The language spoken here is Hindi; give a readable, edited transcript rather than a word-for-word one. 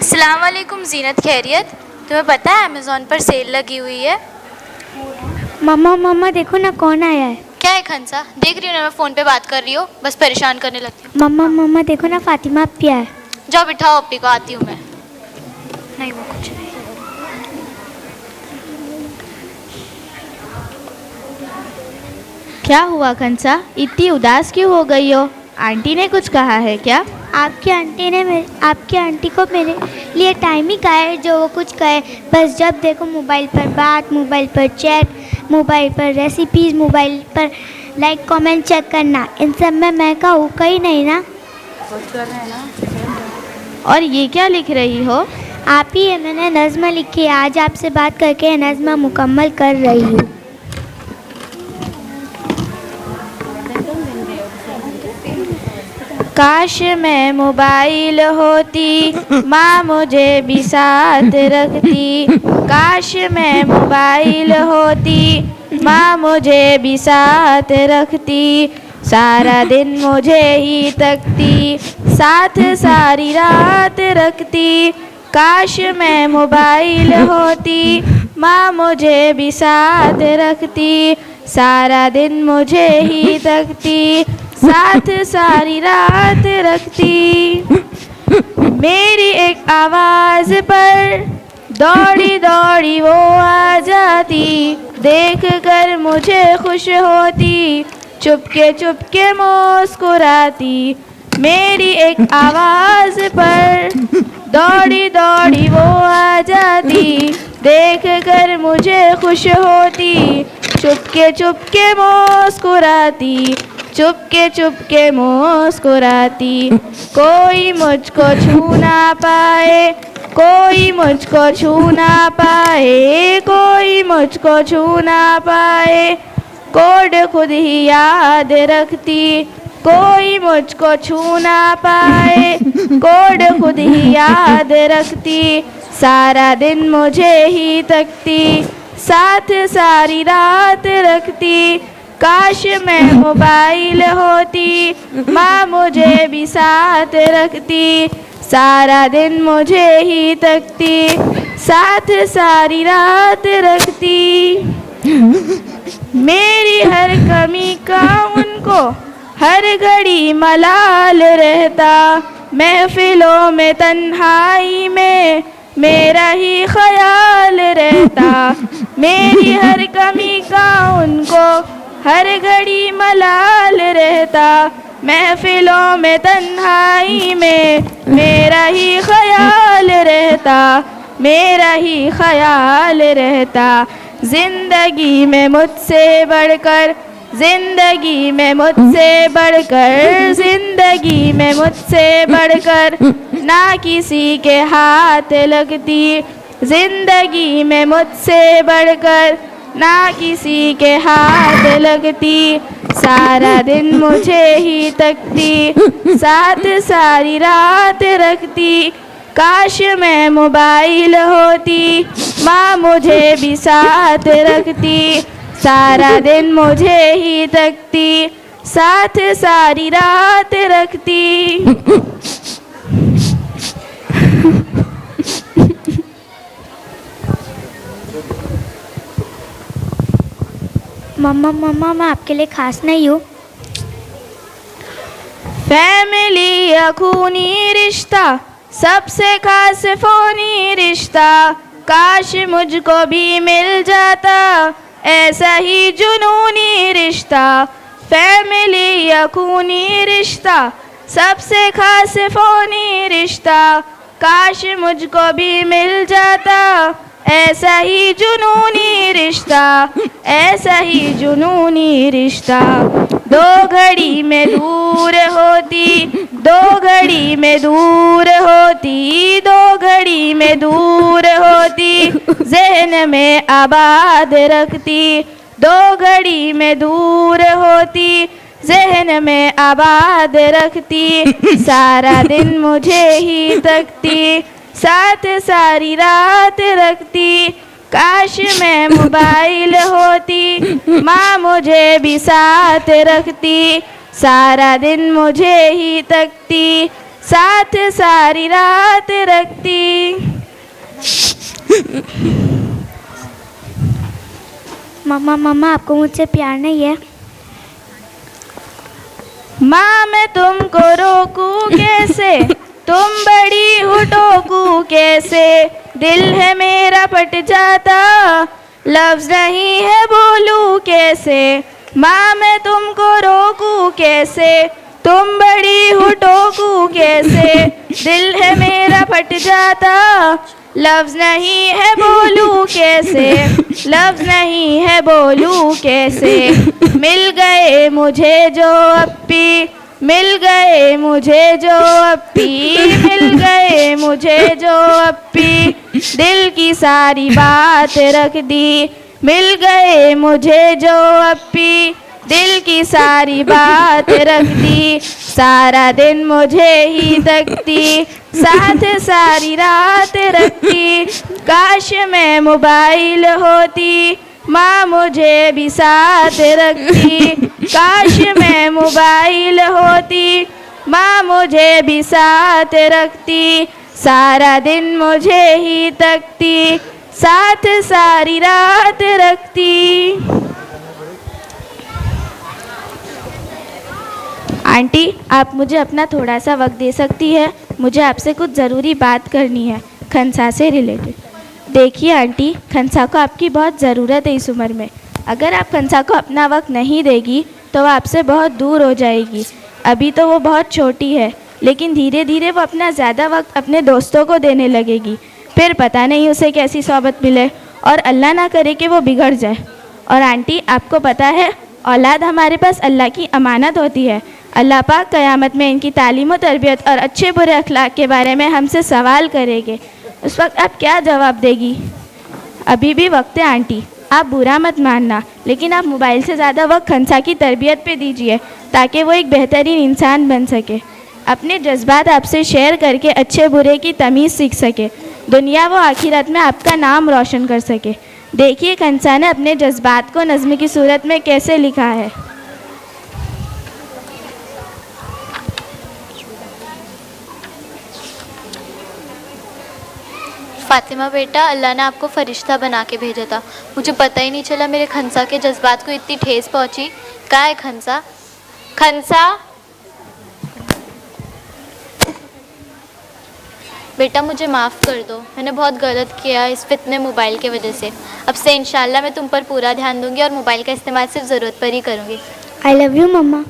अस्सलाम वालेकुम ज़ीनत, खैरियत? तुम्हें पता है अमेज़ॉन पर सेल लगी हुई है। मम्मा देखो ना कौन आया है। क्या है खंसा? देख रही हो ना, मैं फ़ोन पे बात कर रही हूँ, बस परेशान करने लगती हूँ। मम्मा देखो ना फातिमा पिया है। जाओ बिठाओ अपनी को, आती हूँ मैं। नहीं वो कुछ नहीं। क्या हुआ कंसा, इतनी उदास क्यों हो गई हो? आंटी ने कुछ कहा है क्या? आपकी आंटी को मेरे लिए टाइम ही कहा है जो वो कुछ कहे। बस जब देखो मोबाइल पर बात, मोबाइल पर चैट, मोबाइल पर रेसिपीज़, मोबाइल पर लाइक कमेंट चेक करना, इन सब में मैं कहूँ कहीं नहीं ना। और ये क्या लिख रही हो? आप ही है, मैंने नज़्म लिखी है। आज आपसे बात करके नज़्म मुकम्मल कर रही हूँ। काश मैं मोबाइल होती, माँ मुझे भी साथ रखती। काश मैं मोबाइल होती, माँ मुझे भी साथ रखती। सारा दिन मुझे ही तकती, साथ सारी रात रखती। काश मैं मोबाइल होती, माँ मुझे भी साथ रखती। सारा दिन मुझे ही तकती, साथ सारी रात रखती। मेरी एक आवाज़ पर दौड़ी दौड़ी वो आ जाती, देख कर मुझे खुश होती, चुपके मुस्कुराती। मेरी एक आवाज़ पर दौड़ी दौड़ी वो आ जाती, देख कर मुझे खुश होती, चुपके मुस्कुराती, चुपके मुस्कुराती। कोई मुझको छू ना पाए, कोई मुझको छू ना पाए, कोई मुझको छू ना पाए। कोड खुद ही याद रखती, कोई मुझको छू ना पाए, कोड खुद ही याद रखती। सारा दिन मुझे ही तकती, साथ सारी रात रखती। काश मैं मोबाइल होती, माँ मुझे भी साथ रखती। सारा दिन मुझे ही तकती, साथ सारी रात रखती। मेरी हर कमी का उनको हर घड़ी मलाल रहता, महफिलों में तन्हाई में मेरा ही ख्याल रहता। मेरी हर कमी का उनको हर घड़ी मलाल रहता, महफिलों में तन्हाई में मेरा ही ख्याल रहता, मेरा ही ख्याल रहता। जिंदगी में मुझसे बढ़कर, जिंदगी में मुझसे बढ़कर, जिंदगी में मुझसे बढ़कर ना किसी के हाथ लगती। जिंदगी में मुझसे बढ़कर ना किसी के हाथ लगती। सारा दिन मुझे ही तकती, साथ सारी रात रखती। काश मैं मोबाइल होती, माँ मुझे भी साथ रखती। सारा दिन मुझे ही तकती, साथ सारी रात रखती। मम्मा मैं आपके लिए खास नहीं हूँ। फैमिली या खूनी रिश्ता, सबसे खास फोनी रिश्ता। काश मुझको भी मिल जाता ऐसा ही जुनूनी रिश्ता। फैमिली या खूनी रिश्ता, सबसे खास फोनी रिश्ता। काश मुझको भी मिल जाता ऐसा ही जुनूनी रिश्ता, ऐसा ही जुनूनी रिश्ता। दो घड़ी में दूर होती, दो घड़ी में दूर होती, दो घड़ी में दूर होती, ज़हन में आबाद रखती। दो घड़ी में दूर होती, ज़हन में आबाद रखती। सारा दिन मुझे ही तकती, साथ सारी रात रखती। काश मैं मोबाइल होती, माँ मुझे भी साथ रखती। सारा दिन मुझे ही तकती, साथ सारी रात रखती। मम्मा मम्मा आपको मुझसे प्यार नहीं है? माँ मैं तुमको रोकूं कैसे, तुम बड़ी हो टोकूं कैसे, दिल है मेरा फट जाता, लफ्ज नहीं है बोलूं कैसे। माँ मैं तुमको रोकूं कैसे, तुम बड़ी हो टोकूं कैसे, दिल है मेरा फट जाता, लफ्ज नहीं है बोलूं कैसे, लफ्ज नहीं है बोलूं कैसे। मिल गए मुझे जो अप्पी, मिल गए मुझे जो अप्पी, मिल गए मुझे जो अप्पी, दिल की सारी बात रख दी। मिल गए मुझे जो अप्पी, दिल की सारी बात रख दी। सारा दिन मुझे ही तकती, साथ सारी रात रखती। काश मैं मोबाइल होती, माँ मुझे भी साथ रखती। काश मैं मोबाइल होती, माँ मुझे भी साथ रखती। सारा दिन मुझे ही तकती, साथ सारी रात रखती। आंटी आप मुझे अपना थोड़ा सा वक्त दे सकती है? मुझे आपसे कुछ ज़रूरी बात करनी है खनसा से रिलेटेड। देखिए आंटी, खनसा को आपकी बहुत ज़रूरत है इस उम्र में। अगर आप खनसा को अपना वक्त नहीं देगी तो वो आपसे बहुत दूर हो जाएगी। अभी तो वो बहुत छोटी है, लेकिन धीरे धीरे वो अपना ज़्यादा वक्त अपने दोस्तों को देने लगेगी। फिर पता नहीं उसे कैसी सोबत मिले और अल्लाह ना करे कि वो बिगड़ जाए। और आंटी आपको पता है, औलाद हमारे पास अल्लाह की अमानत होती है। अल्लाह पाक क़यामत में इनकी तालीम व तरबियत और अच्छे बुरे अखलाक के बारे में हमसे सवाल करेंगे। उस वक्त आप क्या जवाब देगी? अभी भी वक्त है आंटी, आप बुरा मत मानना, लेकिन आप मोबाइल से ज़्यादा वक्त खनसा की तरबियत पे दीजिए ताकि वो एक बेहतरीन इंसान बन सके, अपने जज्बात आपसे शेयर करके अच्छे बुरे की तमीज़ सीख सके, दुनिया व आखिरत में आपका नाम रोशन कर सके। देखिए खनसा ने अपने जज्बात को नज़्म की सूरत में कैसे लिखा है। फातिमा बेटा, अल्लाह ने आपको फ़रिश्ता बना के भेजा था। मुझे पता ही नहीं चला मेरे खनसा के जज्बात को इतनी ठेस पहुंची। कहाँ है खनसा? खनसा बेटा, मुझे माफ़ कर दो, मैंने बहुत गलत किया इस फितने मोबाइल के वजह से। अब से इंशाल्लाह मैं तुम पर पूरा ध्यान दूंगी और मोबाइल का इस्तेमाल सिर्फ ज़रूरत पर ही करूँगी। I love you mamma.